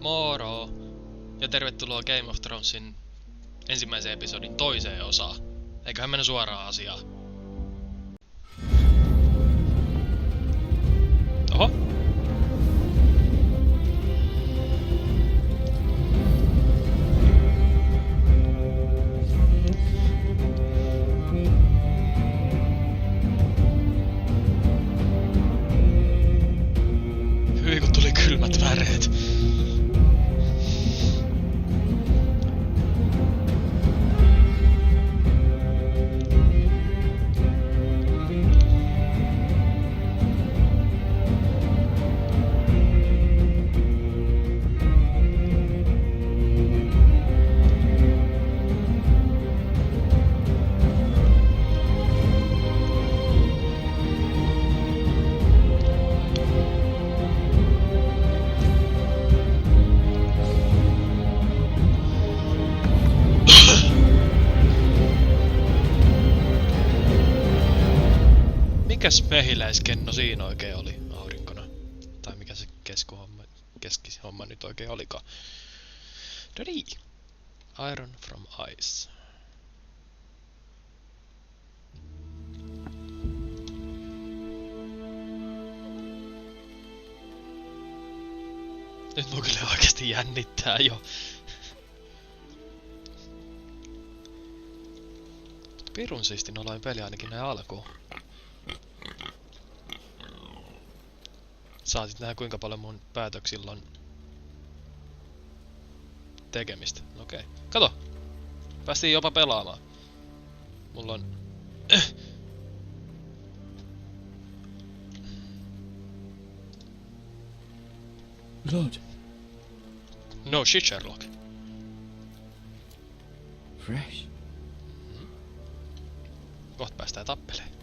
Moro! Ja tervetuloa Game of Thronesin ensimmäisen episodin toiseen osaan. Eiköhän mennä suoraan asiaan. Oho! Hyi kun tuli kylmät väreet. Mikäs mehiläiskenno siinä oikein oli aurinkona? Tai mikä se keskihomma nyt oikein olikaan? No niin. Iron from Ice. Nyt mun kyllä oikeesti jännittää jo. Pirun siistin oloin peli ainakin näin alkuun. Saatit nähdä kuinka paljon mun päätöksillä on tekemistä. Okei. Kato! Päästiin jopa pelaamaan. Mulla on... Lord. No shit, Sherlock. Fresh. Kohta päästään tappeleen.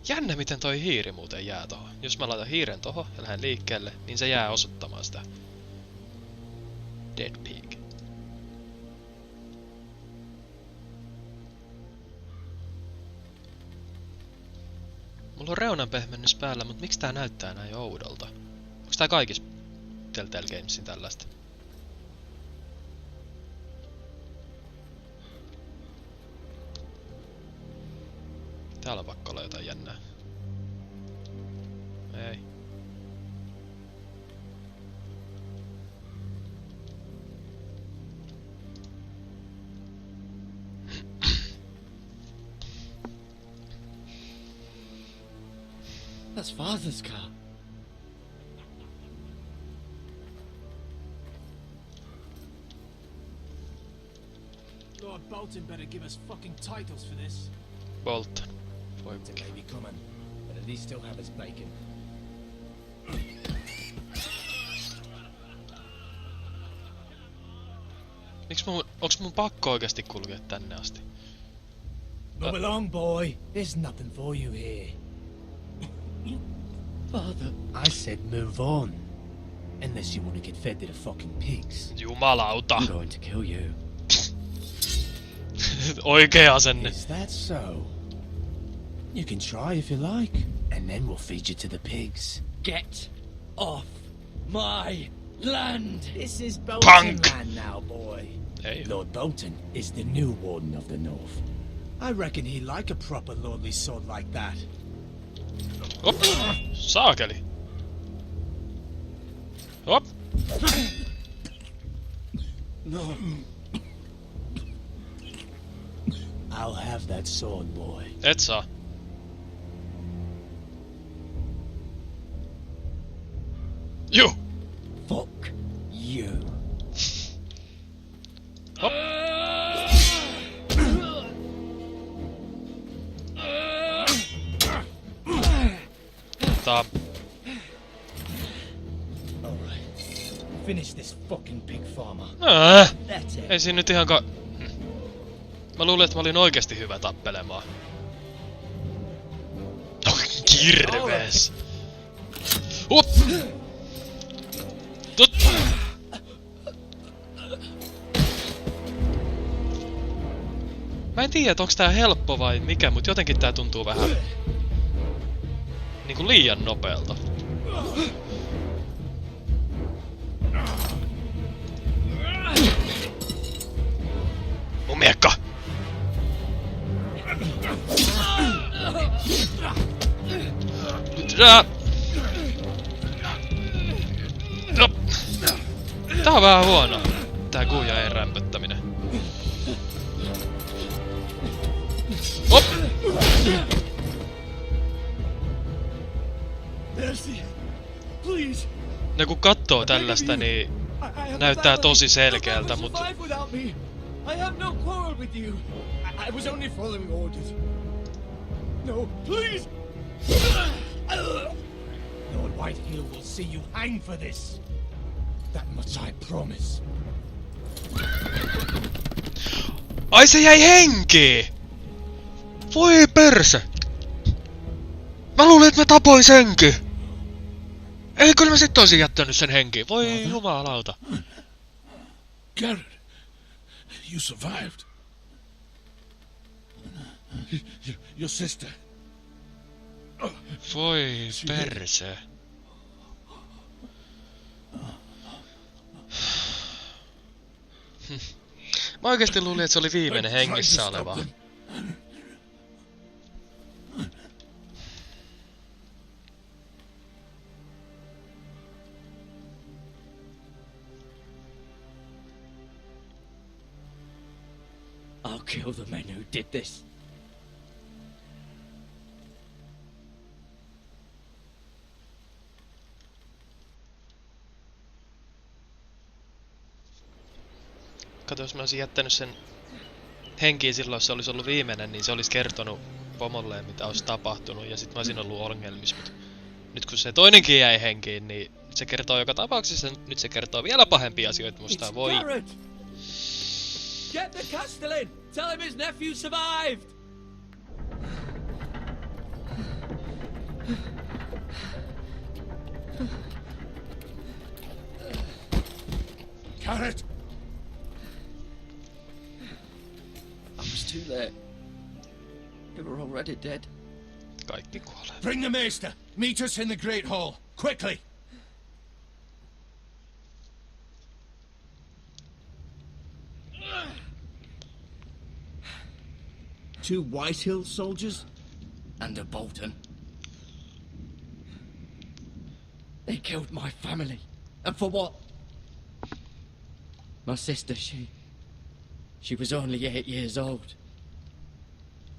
Jännä miten toi hiiri muuten jää tohon. Jos mä laitan hiiren tohon ja lähden liikkeelle, niin se jää osoittamaan sitä. Dead pig. Mulla on reunanpehmennys päällä, mut miksi tää näyttää näin oudolta? Onks tää kaikis Telltale Gamesin tällaista? Täällä on pakko olla jotain jännää. Ei. That's Father's car. Lord Bolton better give us fucking titles for this. Bolton. Voi It may be common, but at least still have his bacon. Onks mun pakko oikeesti kulkea tänne asti? Move along, boy. There's nothing for you here. Father. I said move on. Unless you want to get fed to the fucking pigs. Jumalauta! I'm going to kill you. Oikea asenne. Is that so? You can try if you like, and then we'll feed you to the pigs. Get off my land! This is Bolton Punk. land now, boy. Ei. Lord Bolton is the new Warden of the North. I reckon he'd like a proper lordly sword like that. Hop! Saakeli! Hop! No. I'll have that sword, boy. Et saa. Juh! Fuck you. Hop! Tää... Alright. Finish this fucking pig farmer. That's it. Ei siinä nyt ihankaan... Mä luulin, että mä olin oikeesti hyvä tappelemaan. Oh, kirves! Hup! Tut! Mä en tiedä, onks tää helppo vai mikä, mut jotenkin tää tuntuu vähän... niinku liian nopealta. No. Tää on vähän huono. Tää kuujaen rämpöttäminen. Hop! Ne kun kattoo tällaista, niin näyttää tosi selkeältä, mutta... I have no quarrel with you. I was only following orders. No, please! Lord Whitehill will see you hang for this. That much I promise. Ai se jäi henkiin! Voi perse! Mä luulin, että mä tapoin senkin! Ei, kyllä mä sit oisin jättänyt sen henkiin. Voi jumalauta. Garrett, you survived. Your sister. Voi perse. Mä oikeesti luulin, että se oli viimeinen hengissä oleva. I'll kill the men who did this. Kato, jos mä olisin jättänyt sen henkiin silloin, jos se olisi ollut viimeinen, niin se olisi kertonut pomolleen, mitä olisi tapahtunut, ja sit mä olisin ollut ongelmissa. Mut nyt kun se toinenkin jäi henkiin, niin se kertoo joka tapauksessa, nyt se kertoo vielä pahempia asioita musta. Voi. Get the Castellan! Tell him his nephew survived! Garrett! I was too late. They were already dead. Kaikki kuolee. Bring the maester! Meet us in the Great Hall! Quickly! Two Whitehill soldiers? And a Bolton. They killed my family. And for what? My sister, she was only 8 years old.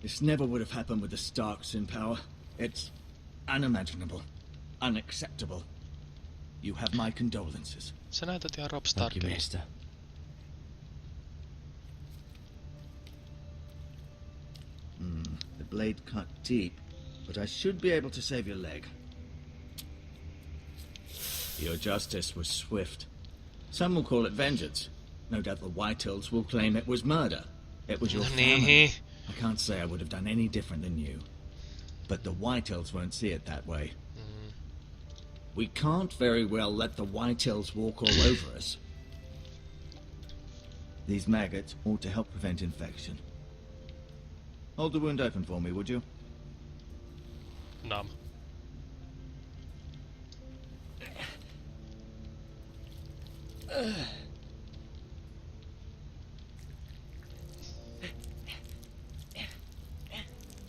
This never would have happened with the Starks in power. It's unimaginable. Unacceptable. You have my condolences. Sä näytät ihan Rob Thank you, Starkilta. Maester. The blade cut deep, but I should be able to save your leg. Your justice was swift. Some will call it vengeance. No doubt the Whitehills will claim it was murder. It was your family. I can't say I would have done any different than you. But the Whitehills won't see it that way. We can't very well let the Whitehills walk all over us. These maggots ought to help prevent infection. Hold the wound open for me, would you? Nam.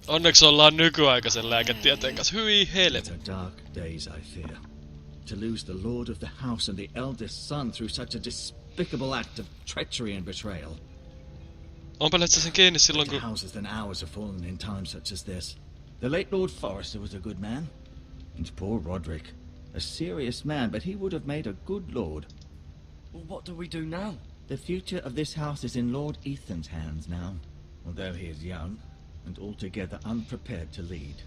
Onneksi ollaan nykyaikaisen lääketieteen kanssa. Hyi helvet. These are dark days, I fear. To lose the lord of the house and the eldest son through such a despicable act of treachery and betrayal. Onpa lähtsä sen kiinni silloin kun... Houses than ours have fallen in times such as this. The late Lord Forrester was a good man. And poor Roderick. A serious man, but he would have made a good lord. Well, what do we do now? The future of this house is in Lord Ethan's hands now. Although he is young and altogether unprepared to lead.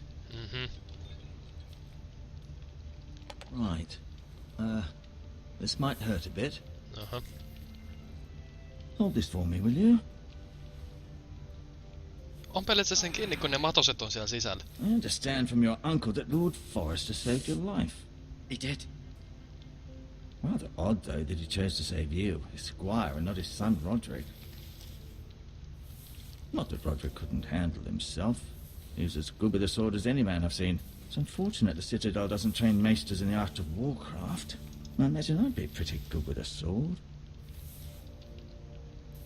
Right. This might hurt a bit. Hold this for me, will you? Ompelet sä sen kiinni, kun ne matoset on siellä sisällä? I understand from your uncle that Lord Forrester saved your life. He did. Rather odd, though, that he chose to save you, his squire, and not his son Roderick. Not that Roderick couldn't handle himself. He was as good with a sword as any man I've seen. It's unfortunate the Citadel doesn't train maesters in the art of warcraft. I imagine I'd be pretty good with a sword.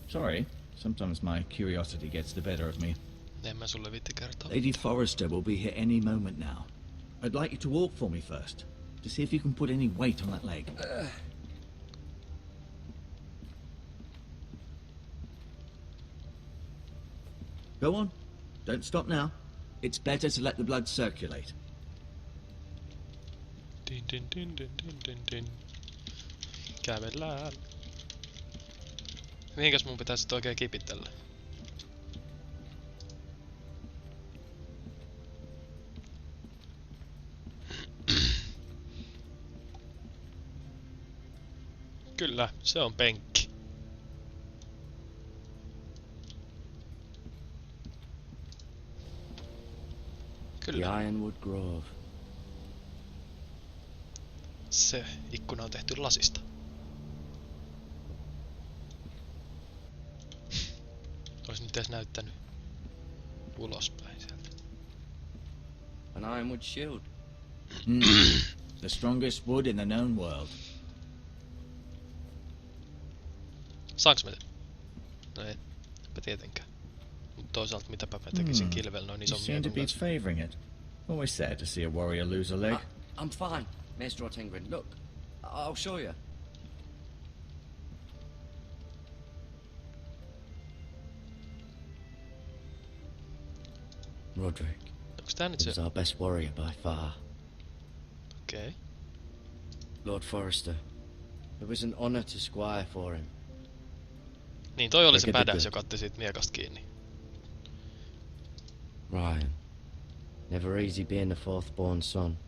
Sorry, sometimes my curiosity gets the better of me. En mä sulle viitti kertoa. Lady Forrester will be here any moment now. I'd like you to walk for me first, to see if you can put any weight on that leg. Go on. Don't stop now. It's better to let the blood circulate. Din, din, din, din, din, din, din. Kävellään. Mihinkäs mun pitäisi sit oikein kipitellä? Kyllä, se on penkki. The Kyllä. Ironwood Grove. Se ikkuna on tehty lasista. Ois nyt edes näyttänyt ulospäin sieltä. An ironwood shield. The strongest wood in the known world. Saanko mä No enpä tietenkään. Mut toisaalta mitäpä mä tekisin kilvellä noin You ison seem to miekon be kanssa. favouring it. Always sad to see a warrior lose a leg. I'm fine, Maester Ortengrin. Look, I'll show you. Roderick Onks tää nyt was se? our best warrior by far. Okei. Okay. Lord Forrester. It was an honor to squire for him. Niin toi oli se Look at the badass, good. joka otti siitä miekasta kiinni. Ryan. Never easy being the fourth born son.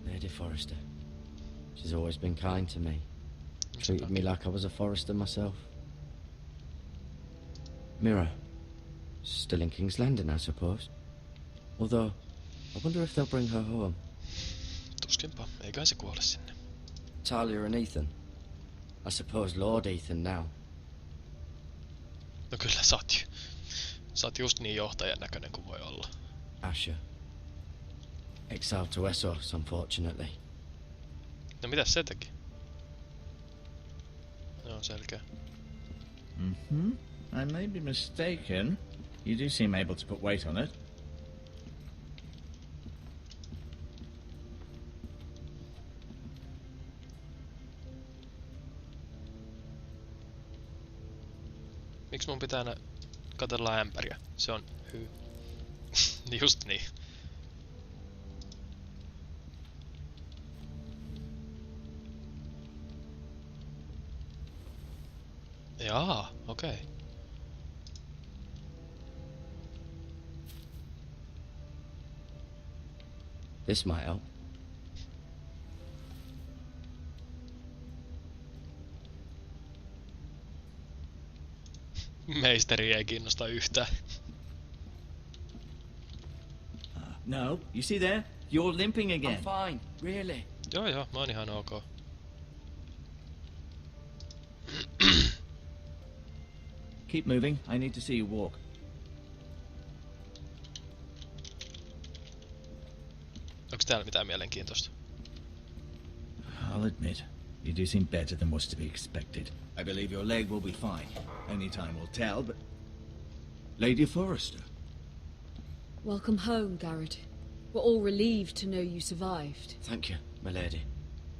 Lady Forrester. She's always been kind to me. Treated me like I was a Forrester myself. Mira. Still in King's Landing, I suppose. Although, I wonder if they'll bring her home. Tuskinpa, eiköhän se kuole sinne. Talia and Ethan. I suppose Lord Ethan now. No kyllä sä oot just niin johtajan näköinen kuin voi olla. Asher. Exiled to Essos, unfortunately. No mitäs se teki? Joo, selkeä. I may be mistaken. You do seem able to put weight on it. Miksi mun pitää katella ämpäriä? Se on just niin. Jaa, okei. Okay. This might help. Meisteri ei kiinnosta yhtään. No, you see there? You're limping again. I'm fine, really. Joo, mä oon ihan ok. Keep moving. I need to see you walk. Onks täällä mitään mielenkiintoista? I'll admit, you do seem better than was to be expected. I believe your leg will be fine. Only time will tell, but... Lady Forrester. Welcome home, Garrett. We're all relieved to know you survived. Thank you, my lady.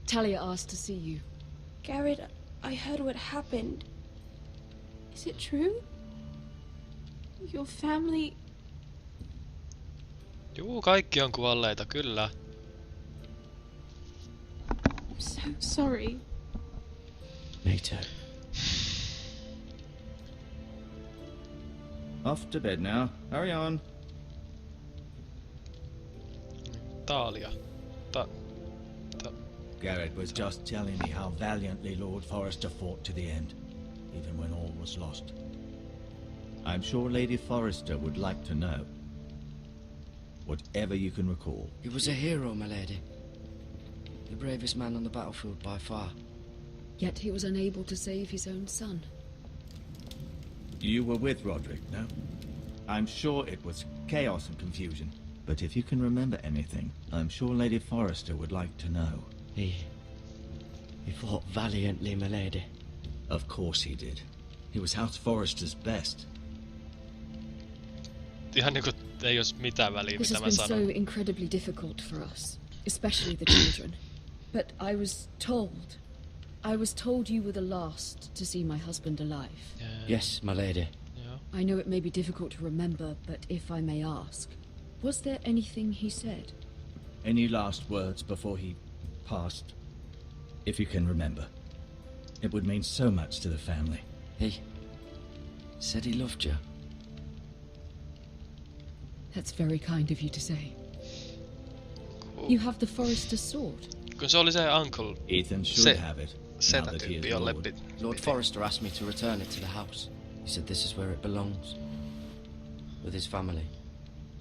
Talia asked to see you. Garrett, I heard what happened. Is it true? Your family... Juu, kaikki on kuolleita, kyllä. I'm so sorry. Me too. Off to bed now. Hurry on. Taalia. Garrett was just telling me how valiantly Lord Forrester fought to the end, even when all was lost. I'm sure Lady Forrester would like to know. Whatever you can recall. He was a hero, my lady. The bravest man on the battlefield by far. Yet he was unable to save his own son. You were with Roderick, no? I'm sure it was chaos and confusion. But if you can remember anything, I'm sure Lady Forrester would like to know. He fought valiantly, my lady. Of course he did. He was House Forrester's best. ihan niinku ei olisi mitään väliä, This mitä has mä been sanon. so incredibly difficult for us, especially the children. But I was told you were the last to see my husband alive. Yes, my lady. Joo. I know it may be difficult to remember, but if I may ask, was there anything he said? Any last words before he passed? If you can remember. It would mean so much to the family. He said he loved you. That's very kind of you to say. Cool. You have the Forester's sword. Kun se oli se uncle, Ethan should Se- have it. Now setä that he is tyyppi, jolle Lord. Lord Forrester asked me to return it to the house. He said this is where it belongs. With his family.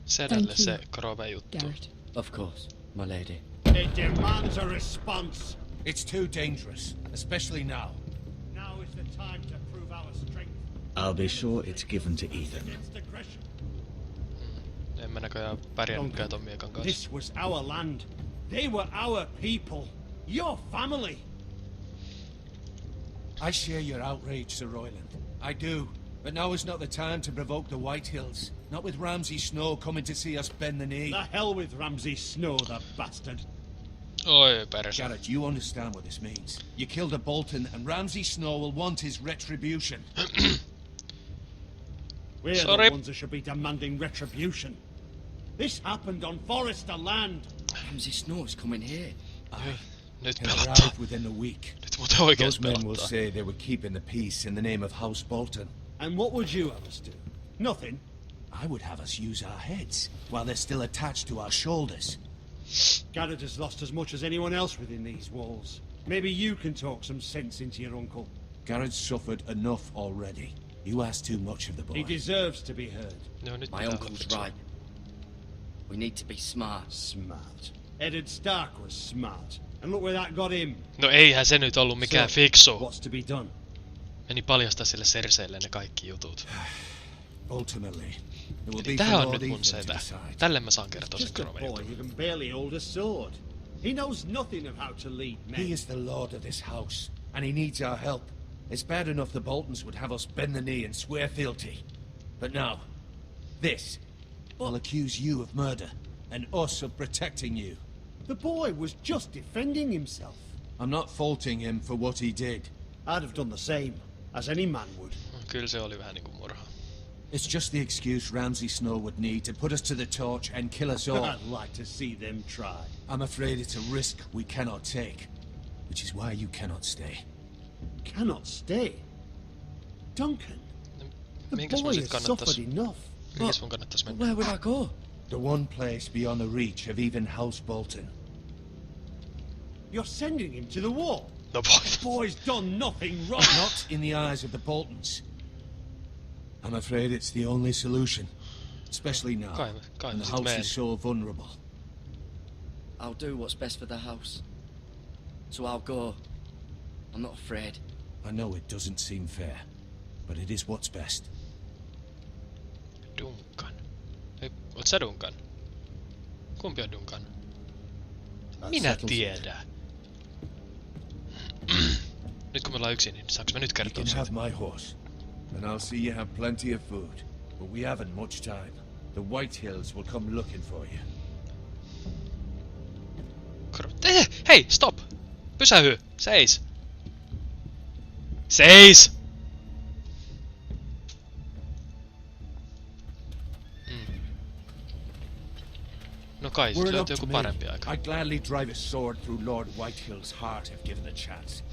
sedälle Thank you, se krove juttu. Garrett. Of course, my lady. It demands a response. It's too dangerous, especially now. Now is the time to prove our strength I'll be sure it's given to Ethan. against aggression. En mä näköjään pärjännytkään ton miekan kanssa. This was our land. They were our people. Your family. I share your outrage, Sir Royland. I do. But now is not the time to provoke the White Hills. Not with Ramsay Snow coming to see us bend the knee. The hell with Ramsay Snow, the bastard. Oi perse. Garrett, you understand what this means. You killed a Bolton, and Ramsay Snow will want his retribution. We're Sorry. the ones that should be demanding retribution. This happened on Forester land. Ramsay Snow is coming here. Nyt He'll pelottaa. arrive within a week. Nyt muuten oikeesti Those men will pelottaa. say they were keeping the peace in the name of House Bolton. And what would you have us do? Nothing. I would have us use our heads while they're still attached to our shoulders. Garrett has lost as much as anyone else within these walls. Maybe you can talk some sense into your uncle. Garrett's suffered enough already. You ask too much of the boy. He deserves to be heard. Joo, nyt My pitää uncle's lopettaa. right. We need to be smart. Smart. Eddard Stark was smart. And look where that got him. No eihän se nyt ollut mikään So, fiksu. What's to be done? Meni paljastaa sille Cerseille ne kaikki jutut. Ultimately, it will Eli be tää for on Lord nyt mun Ethan to setä. decide. Tälle mä saan kertoa sen Just a krove boy jutun. who can barely hold a sword. He knows nothing of how to lead men. He is the lord of this house, and he needs our help. It's bad enough the Boltons would have us bend the knee and swear fealty. But now, this will accuse you of murder, and us of protecting you. The boy was just defending himself. I'm not faulting him for what he did. I'd have done the same, as any man would. Kyllä se oli vähän niinku murha. It's just the excuse Ramsay Snow would need to put us to the torch and kill us all. I'd like to see them try. I'm afraid it's a risk we cannot take, which is why you cannot stay. Cannot stay. Duncan, the Mihinkäs mun boy sit has kannattais... suffered enough. Mihinkäs mun kannattais But mennä? where would I go? The one place beyond the reach of even House Bolton. You're sending him to the wall. No The voi. boy's done nothing wrong. Not in the eyes of the Boltons. I'm afraid it's the only solution, especially now, Kai when mä the sit house meen. is so vulnerable. I'll do what's best for the house. So I'll go. I'm not afraid. I know it doesn't seem fair, but it is what's best. Duncan. Ei, oot sä Duncan? Kumpi on Duncan? That Minä settles it. tiedän. Nyt kun me ollaan yksin, niin saanko mä nyt You kertoa can siitä? have my horse, and I'll see you have plenty of food. But we haven't much time. The White Hills will come looking for you. Hei, stop! Pysähy! Seis! Seis! No kai, Were sit it up löytyy to joku me, parempi aika. I'd gladly drive a sword through Lord Whitehill's heart if given the chance.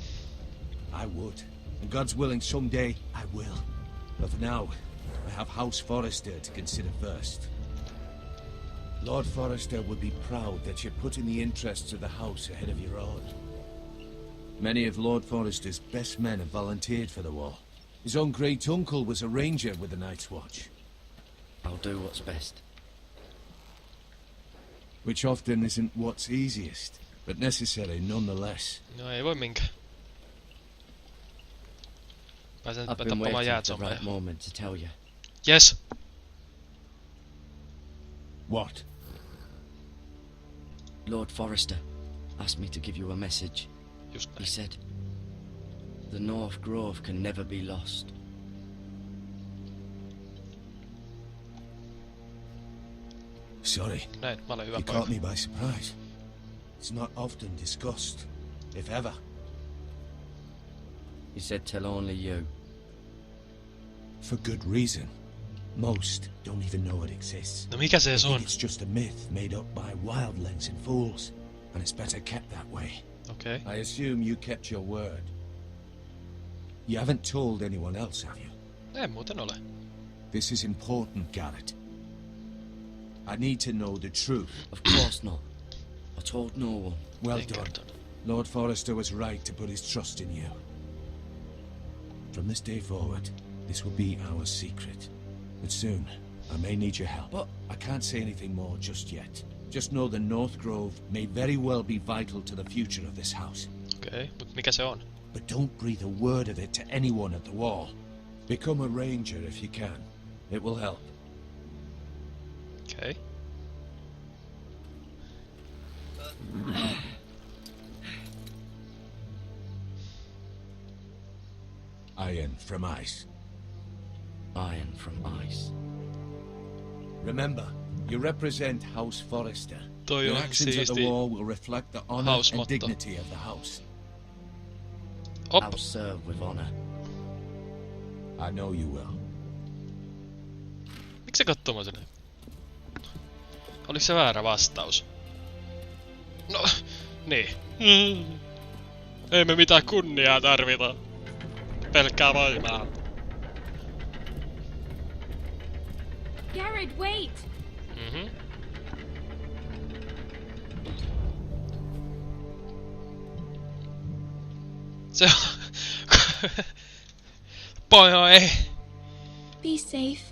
I would. And God's willing, someday I will. But for now, I have House Forrester to consider first. Lord Forrester would be proud that you're putting the interests of the house ahead of your own. Many of Lord Forrester's best men have volunteered for the war. His own great uncle was a ranger with the Night's Watch, I'll do what's best. which often isn't what's easiest, but necessary nonetheless. No ei voi minkään. Pääsen I've been tappamaan waiting for the jääzombeja. right moment to tell you. Yes! What? Lord Forrester asked me to give you a message. Just He näin. said, the North Grove can never be lost. Sorry. Näin, mä olen hyvä You poika. caught me by surprise. It's not often discussed, if ever. He said tell only you. For good reason. Most don't even know it exists. No mikä se They on? think it's just a myth made up by wildlings and fools, and it's better kept that way. Okei. Okay. I assume you kept your word. You haven't told anyone else, have you? En muuten ole. This is important, Garrett. I need to know the truth. Of course not. I told no one. Well En done. kertonut. Lord Forrester was right to put his trust in you. From this day forward, this will be our secret. But soon, I may need your help. But I can't say anything more just yet. Just know the North Grove may very well be vital to the future of this house. Okei, okay. Mut mikä se on? But don't breathe a word of it to anyone at the wall. Become a ranger if you can. It will help. Okei. Okay. Iron from ice. Iron from ice. Remember, you represent House Forrester. Toi Your on actions at the siisti. wall will reflect the honor House and motto. dignity of the house. Op. I'll serve with honor. I know you will. Miksi se kattoo mua sinne? Oliko se väärä vastaus? No, niin. Ei me mitään kunniaa tarvita. Pelkkää voimaa. Garrett, wait! Mhm. Se on... Poi. Be safe.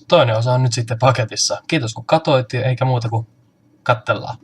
Toinen osa on nyt sitten paketissa. Kiitos kun katoitte, eikä muuta kuin katsellaan.